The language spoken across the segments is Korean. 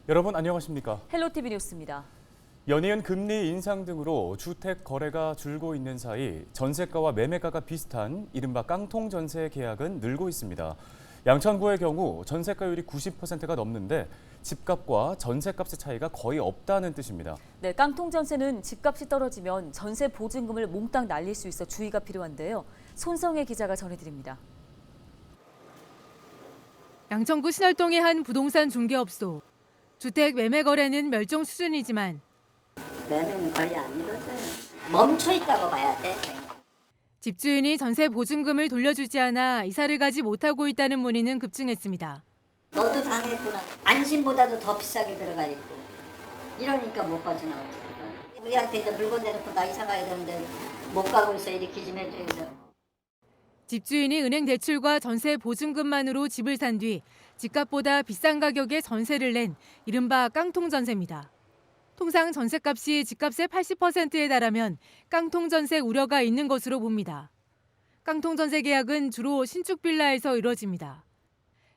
여러분 안녕하십니까? 헬로티비 뉴스입니다. 연이은 금리 인상 등으로 주택 거래가 줄고 있는 사이 전세가와 매매가가 비슷한 이른바 깡통 전세 계약은 늘고 있습니다. 양천구의 경우 전세가율이 90%가 넘는데 집값과 전세값의 차이가 거의 없다는 뜻입니다. 네, 깡통 전세는 집값이 떨어지면 전세 보증금을 몽땅 날릴 수 있어 주의가 필요한데요. 손성혜 기자가 전해드립니다. 양천구 신월동의 한 부동산 중개업소. 주택 매매 거래는 멸종 수준이지만 매매는 거의 안 이루어져요. 멈춰 있다고 봐야 돼. 집주인이 전세 보증금을 돌려주지 않아 이사를 가지 못하고 있다는 문의는 급증했습니다. 너도 당했구나. 안심보다도 더 비싸게 들어가 있고. 이러니까 못 빠져나오지. 우리한테 이제 물건 내놓고 나 이사 가야 되는데 못 가고 있어. 이렇게 좀 해줘야죠. 집주인이 은행 대출과 전세 보증금만으로 집을 산 뒤 집값보다 비싼 가격에 전세를 낸 이른바 깡통 전세입니다. 통상 전세값이 집값의 80%에 달하면 깡통 전세 우려가 있는 것으로 봅니다. 깡통 전세 계약은 주로 신축 빌라에서 이뤄집니다.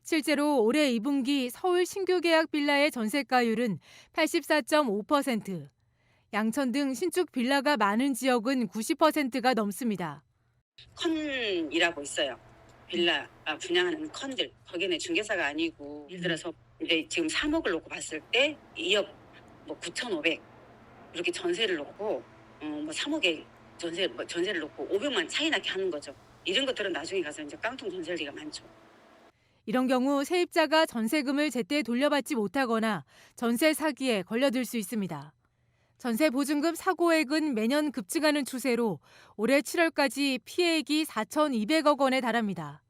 실제로 올해 2분기 서울 신규 계약 빌라의 전세가율은 84.5%, 양천 등 신축 빌라가 많은 지역은 90%가 넘습니다. 컨이라고 있어요. 빌라 분양하는 컨들. 거기는 중개사가 아니고 예를 들어서 이제 지금 3억을 놓고 봤을 때 2억 9,500 이렇게 전세를 놓고 3억에 전세를 놓고 500만 차이 나게 하는 거죠. 이런 것들은 나중에 가서 이제 깡통 전세리가 많죠. 이런 경우 세입자가 전세금을 제때 돌려받지 못하거나 전세 사기에 걸려들 수 있습니다. 전세 보증금 사고액은 매년 급증하는 추세로 올해 7월까지 피해액이 4,200억 원에 달합니다.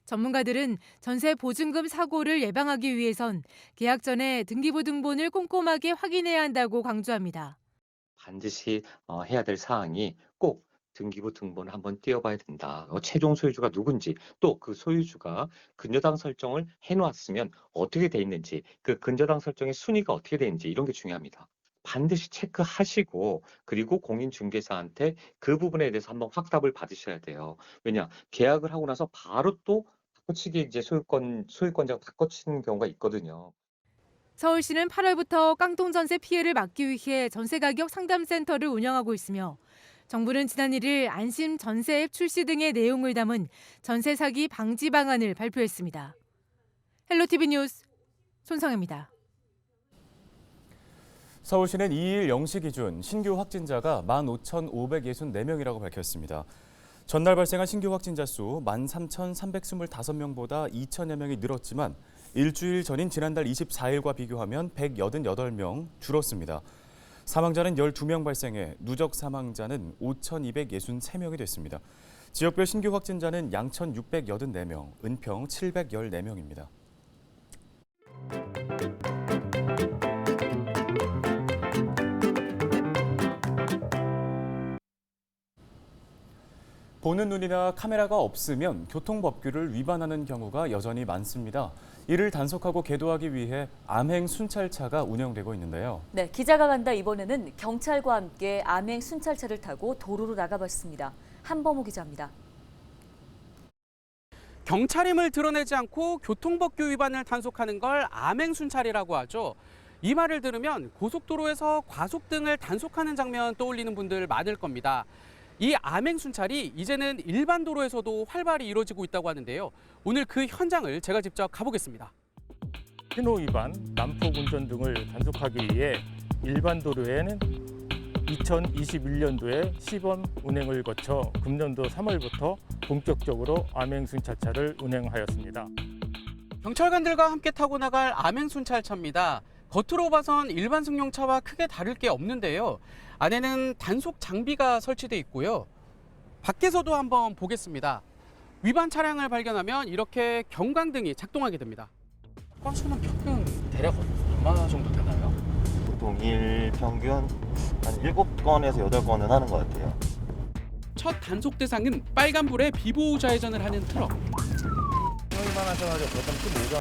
전문가들은 전세 보증금 사고를 예방하기 위해선 계약 전에 등기부등본을 꼼꼼하게 확인해야 한다고 강조합니다. 반드시 해야 될 사항이 꼭 등기부 등본을 한번 띄워봐야 된다. 최종 소유주가 누군지, 또 그 소유주가 근저당 설정을 해놓았으면 어떻게 돼 있는지, 그 근저당 설정의 순위가 어떻게 돼 있는지 이런 게 중요합니다. 반드시 체크하시고 그리고 공인중개사한테 그 부분에 대해서 한번 확답을 받으셔야 돼요. 왜냐, 계약을 하고 나서 바로 또 바꿔치기 이제 소유권자가 바꿔치는 경우가 있거든요. 서울시는 8월부터 깡통 전세 피해를 막기 위해 전세 가격 상담센터를 운영하고 있으며 정부는 지난 1일 안심 전세 앱 출시 등의 내용을 담은 전세 사기 방지 방안을 발표했습니다. 헬로티비 뉴스 손성혜입니다. 서울시는 2일 0시 기준 신규 확진자가 15,564명이라고 밝혔습니다. 전날 발생한 신규 확진자 수 13,325명보다 2천여 명이 늘었지만 일주일 전인 지난달 24일과 비교하면 188명 줄었습니다. 사망자는 12명 발생해 누적 사망자는 5,263명이 됐습니다. 지역별 신규 확진자는 양천 684명, 은평 714명입니다. 보는 눈이나 카메라가 없으면 교통법규를 위반하는 경우가 여전히 많습니다. 이를 단속하고 계도하기 위해 암행 순찰차가 운영되고 있는데요. 네, 기자가 간다 이번에는 경찰과 함께 암행 순찰차를 타고 도로로 나가봤습니다. 한범호 기자입니다. 경찰임을 드러내지 않고 교통법규 위반을 단속하는 걸 암행 순찰이라고 하죠. 이 말을 들으면 고속도로에서 과속 등을 단속하는 장면 떠올리는 분들 많을 겁니다. 이 암행 순찰이 이제는 일반 도로에서도 활발히 이루어지고 있다고 하는데요. 오늘 그 현장을 제가 직접 가보겠습니다. 신호 위반, 난폭 운전 등을 단속하기 위해 일반 도로에는 2021년도에 시범 운행을 거쳐 금년도 3월부터 본격적으로 암행 순찰차를 운행하였습니다. 경찰관들과 함께 타고 나갈 암행 순찰차입니다. 겉으로 봐선 일반 승용차와 크게 다를 게 없는데요. 안에는 단속 장비가 설치돼 있고요. 밖에서도 한번 보겠습니다. 위반 차량을 발견하면 이렇게 경광등이 작동하게 됩니다. 건수는 평균 대략 얼마 정도 되나요? 보통 일 평균 한 7건에서 8건은 하는 것 같아요. 첫 단속 대상은 빨간불에 비보호 좌회전을 하는 트럭. 신호위반 하셔가지고 보통 15점.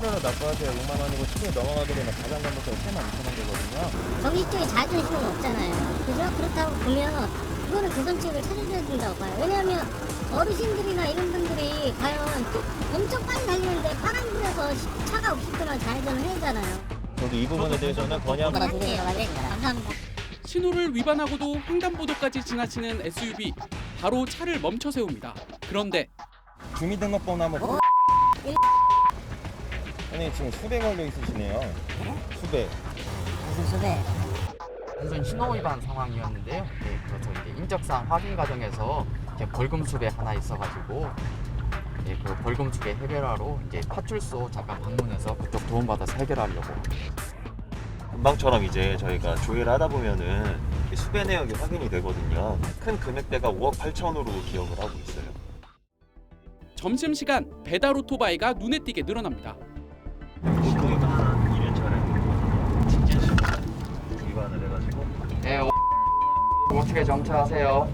신호를 납부하세요. 6만 원이고 신호 넘어가게 되면 가장자부터 3만 2천 원 되거든요. 저기 쪽에 잦은 신호는 없잖아요. 그죠? 그렇다고 보면 그거는 조선책을 찾아줘야 된다고 봐요. 왜냐하면 어르신들이나 이런 분들이 과연 엄청 빨리 달리는데 파란불에서 차가 없을 때만 좌회전을 해야 되잖아요. 저도 저도 이 부분에 대해서는 건의하고 감사합니다. 신호를 위반하고도 횡단보도까지 지나치는 SUV. 바로 차를 멈춰 세웁니다. 그런데 주민등록번호 한번 선생님 지금 수배 걸려 있으시네요. 수배. 무슨 수배? 단순 신호 위반 상황이었는데요. 네, 그렇죠. 이제 인적사항 확인 과정에서 이제 벌금 수배 하나 있어가지고 그 벌금 수배 해결하러 이제 파출소 잠깐 방문해서 그쪽 도움받아서 해결하려고. 금방처럼 이제 저희가 조회를 하다 보면은 수배 내역이 확인이 되거든요. 큰 금액대가 5억 8천으로 기억을 하고 있어요. 점심시간 배달 오토바이가 눈에 띄게 늘어납니다. 신호위반 1년 차례 직진 위반을 해가지고 네, 어떻게 정차하세요?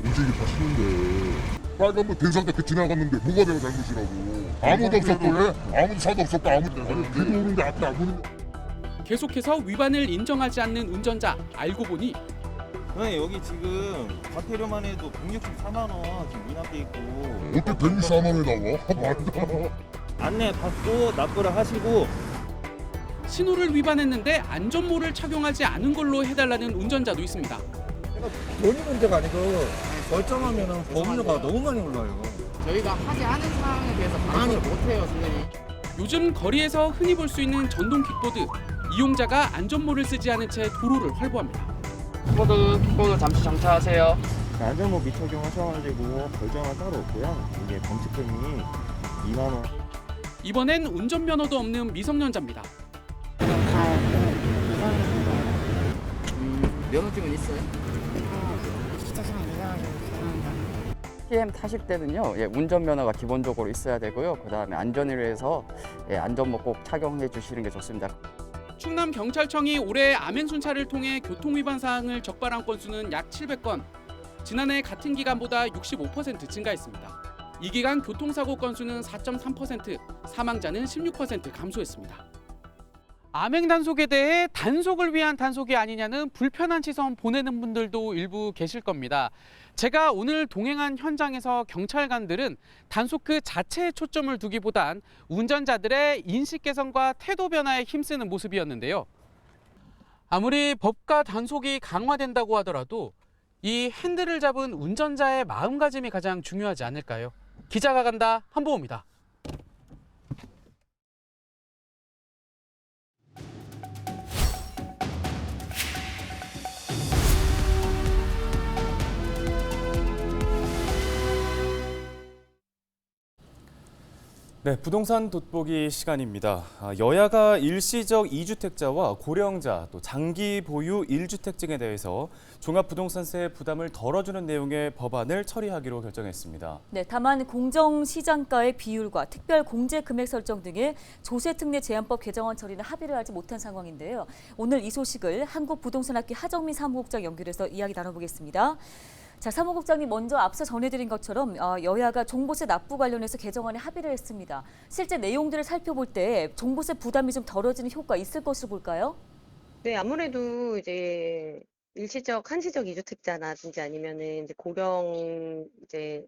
인식이 다 쉬운데 빨간불 대상 때 지나갔는데 뭐가 내가 잘못이라고. 아무도 없었길래 아무도 차도 없었고 아무도 뒤도 오는데 앞도 안 보는데. 계속해서 위반을 인정하지 않는 운전자. 알고 보니 선생님 여기 지금 과태료만 해도 164만 원 지금 미납돼 있고 어떻게 164만 원이 나와? 맞아. 안내 받고 납부를 하시고 신호를 위반했는데 안전모를 착용하지 않은 걸로 해달라는 운전자도 있습니다. 돈이 문제가 아니고 결정하면 법료가 너무 많이 올라요. 저희가 하지 않은 상황에 대해서 반응을 못해요, 선생님. 요즘 거리에서 흔히 볼 수 있는 전동 킥보드. 이용자가 안전모를 쓰지 않은 채 도로를 활보합니다. 킥보드 잠시 정차하세요. 안전모 미착용하셔가지고 결정은 따로 없고요. 이게 범칙금이 2만 원. 이번엔 운전면허도 없는 미성년자입니다. 면허증은 있어요? 주차장에 늦어가지고 죄송합니다. PM 타실 때는요, 운전면허가 기본적으로 있어야 되고요. 그 다음에 안전을 위해서 안전모 꼭 착용해 주시는 게 좋습니다. 충남경찰청이 올해 암행순찰을 통해 교통위반 사항을 적발한 건수는 약 700건. 지난해 같은 기간보다 65% 증가했습니다. 이 기간 교통사고 건수는 4.3%, 사망자는 16% 감소했습니다. 암행 단속에 대해 단속을 위한 단속이 아니냐는 불편한 시선 보내는 분들도 일부 계실 겁니다. 제가 오늘 동행한 현장에서 경찰관들은 단속 그 자체에 초점을 두기보단 운전자들의 인식 개선과 태도 변화에 힘쓰는 모습이었는데요. 아무리 법과 단속이 강화된다고 하더라도 이 핸들을 잡은 운전자의 마음가짐이 가장 중요하지 않을까요? 기자가 간다, 한보호입니다. 네, 부동산 돋보기 시간입니다. 여야가 일시적 2주택자와 고령자, 또 장기 보유 1주택증에 대해서 종합부동산세 부담을 덜어주는 내용의 법안을 처리하기로 결정했습니다. 네, 다만 공정시장가의 비율과 특별 공제 금액 설정 등의 조세특례 제한법 개정안 처리는 합의를 하지 못한 상황인데요. 오늘 이 소식을 한국부동산학회 하정민 사무국장 연결해서 이야기 나눠보겠습니다. 자, 사무국장님 먼저 앞서 전해드린 것처럼 여야가 종부세 납부 관련해서 개정안에 합의를 했습니다. 실제 내용들을 살펴볼 때 종부세 부담이 좀 덜어지는 효과 있을 것으로 볼까요? 네, 아무래도 이제 일시적, 한시적 2주택자라든지 아니면은 이제 고령 이제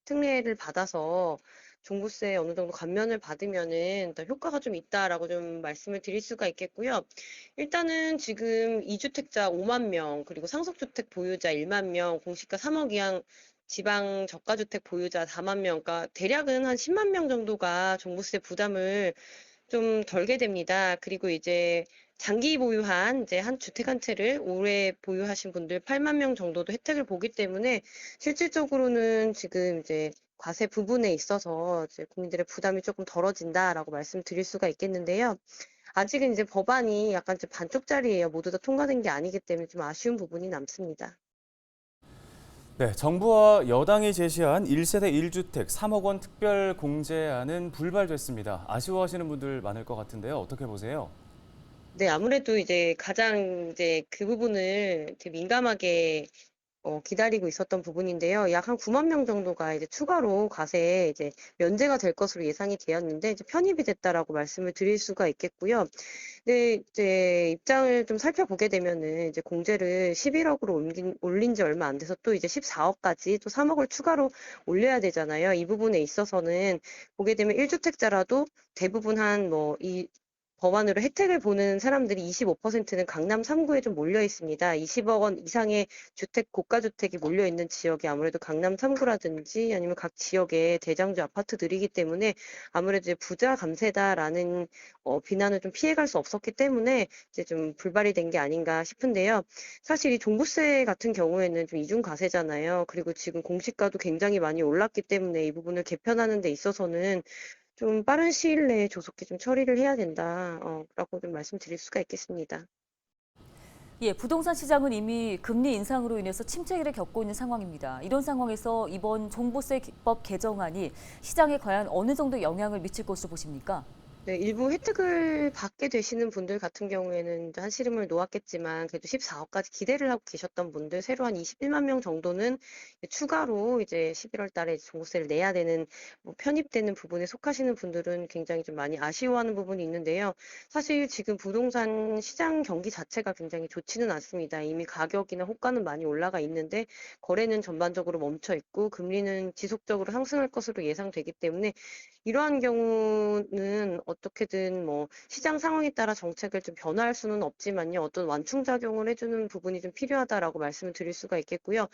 특례를 받아서 종부세 어느 정도 감면을 받으면은 더 효과가 좀 있다라고 좀 말씀을 드릴 수가 있겠고요. 일단은 지금 2주택자 5만 명, 그리고 상속주택 보유자 1만 명, 공시가 3억 이상 지방 저가주택 보유자 4만 명, 그러니까 대략은 한 10만 명 정도가 종부세 부담을 좀 덜게 됩니다. 그리고 이제 장기 보유한 이제 한 주택 한 채를 오래 보유하신 분들 8만 명 정도도 혜택을 보기 때문에 실질적으로는 지금 이제 과세 부분에 있어서 이제 국민들의 부담이 조금 덜어진다라고 말씀드릴 수가 있겠는데요. 아직은 이제 법안이 약간 이제 반쪽짜리예요. 모두 다 통과된 게 아니기 때문에 좀 아쉬운 부분이 남습니다. 네, 정부와 여당이 제시한 1세대 1주택 3억 원 특별 공제안은 불발됐습니다. 아쉬워하시는 분들 많을 것 같은데요. 어떻게 보세요? 네, 아무래도 이제 가장 이제 그 부분을 되게 민감하게 기다리고 있었던 부분인데요. 약 한 9만 명 정도가 이제 추가로 과세에 이제 면제가 될 것으로 예상이 되었는데 이제 편입이 됐다라고 말씀을 드릴 수가 있겠고요. 네, 이제 입장을 좀 살펴보게 되면은 이제 공제를 11억으로 올린 지 얼마 안 돼서 또 이제 14억까지 또 3억을 추가로 올려야 되잖아요. 이 부분에 있어서는 보게 되면 1주택자라도 대부분 이 법안으로 혜택을 보는 사람들이 25%는 강남 3구에 좀 몰려 있습니다. 20억 원 이상의 주택, 고가주택이 몰려 있는 지역이 아무래도 강남 3구라든지 아니면 각 지역의 대장주 아파트들이기 때문에 아무래도 이제 부자 감세다라는 비난을 좀 피해갈 수 없었기 때문에 이제 좀 불발이 된 게 아닌가 싶은데요. 사실 이 종부세 같은 경우에는 좀 이중 과세잖아요. 그리고 지금 공시가도 굉장히 많이 올랐기 때문에 이 부분을 개편하는 데 있어서는 좀 빠른 시일 내에 조속히 좀 처리를 해야 된다, 라고 좀 말씀드릴 수가 있겠습니다. 예, 부동산 시장은 이미 금리 인상으로 인해서 침체기를 겪고 있는 상황입니다. 이런 상황에서 이번 종부세법 개정안이 시장에 과연 어느 정도 영향을 미칠 것으로 보십니까? 네, 일부 혜택을 받게 되시는 분들 같은 경우에는 한시름을 놓았겠지만 그래도 14억까지 기대를 하고 계셨던 분들 새로 한 21만 명 정도는 추가로 이제 11월 달에 종부세를 내야 되는 편입되는 부분에 속하시는 분들은 굉장히 좀 많이 아쉬워하는 부분이 있는데요. 사실 지금 부동산 시장 경기 자체가 굉장히 좋지는 않습니다. 이미 가격이나 호가는 많이 올라가 있는데 거래는 전반적으로 멈춰 있고 금리는 지속적으로 상승할 것으로 예상되기 때문에 이러한 경우는 어떻게든 시장 상황에 따라 정책을 좀 변화할 수는 없지만요. 어떤 완충작용을 해주는 부분이 좀 필요하다라고 말씀을 드릴 수가 있겠고요.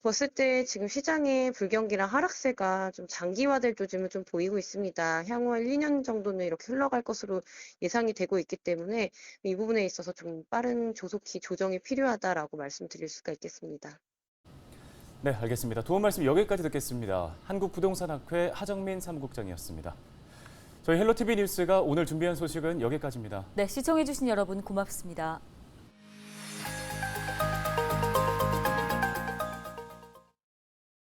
봤을 때 지금 시장의 불경기랑 하락세가 좀 장기화될 조짐을 좀 보이고 있습니다. 향후 1, 2년 정도는 이렇게 흘러갈 것으로 예상이 되고 있기 때문에 이 부분에 있어서 좀 빠른 조속히 조정이 필요하다라고 말씀드릴 수가 있겠습니다. 네, 알겠습니다. 도움 말씀 여기까지 듣겠습니다. 한국부동산학회 하정민 사무국장이었습니다. 저희 헬로티비 뉴스가 오늘 준비한 소식은 여기까지입니다. 네, 시청해주신 여러분 고맙습니다.